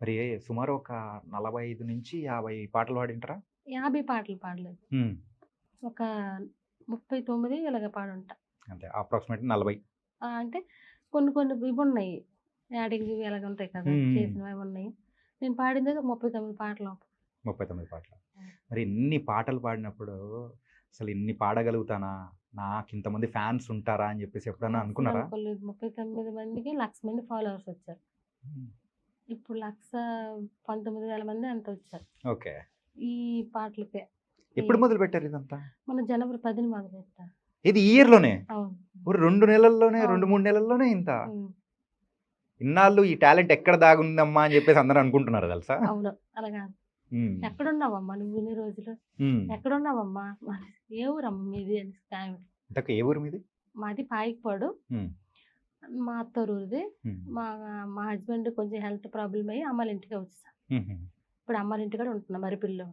మరి సుమారు ఒక 45-50 పాటలు పాడింటారా? 50 పాటలు పాడలేదు. హ్మ్. ఒక 39 ఇలాగ పాడుంటా. అంతే అప్రాక్సిమేట్ 40. అంటే కొన్ని కొన్ని ఇవున్నాయి. యాడింగ్‌వి ఇలాగుంటాయి కదా! హ్మ్. హ్మ్. చేసినవి ఉన్నాయి. నేను పాడిందయితే ఒక 39 పాటలు. 39 పాటలు. హ్మ్. మరి ఇన్ని పాటలు పాడినప్పుడు అసలు ఇన్ని పాడగలుగుతానా? నాకింతమంది ఫ్యాన్స్ ఉంటారా? అని జెప్పేసి ఎప్పుడన్నా అనుకున్నారా? అస్సలనుకోలేదు. 39 మందికి 1,00,000 మంది ఫాలోవర్స్ వచ్చారు. హ్మ్. ఇప్పుడు 1,19,000 మంది ఎంతో వచ్చారు. ఓకే. ఈ పాటలకే. ఈ ఎప్పుడు మొదలుపెట్టారు ఇదంతా? మొన్న జనవరి 10న మొదలెట్టా. ఇది ఈ ఇయర్‌లోనే? అవును. ఓరి 2 నెలల్లోనే 2, అవును. 3 నెలల్లోనే ఇంత? హ్మ్. ఇన్నాళ్ళు ఈ టాలెంట్ ఎక్కడ దాగుందమ్మా అని జెప్పేసి అందరూ అనుకుంటున్నారు తెలుసా? అవును. అలాగా హ్మ్. ఎక్కడున్నావమ్మా నువ్వు ఇన్ని రోజులు? హ్మ్. ఎక్కడున్నావమ్మా? ఏ ఊరమ్మా మీది అని ఆమె. ఇంతకీ ఏ ఊరు మీది? మాది పాయికపాడు. హ్మ్. మా అత్తోరూరిది. హ్మ్. మా మా హస్బెండ్ కొంచెం హెల్త్ ప్రాబ్లమ్ అయ్యి అమ్మాళ్ళ ఇంటికే వచ్చేసా. హుహు. ఇప్పుడు అమ్మాళ్ళ ఇంటికాడ ఉంటున్నా మరిపిల్లో.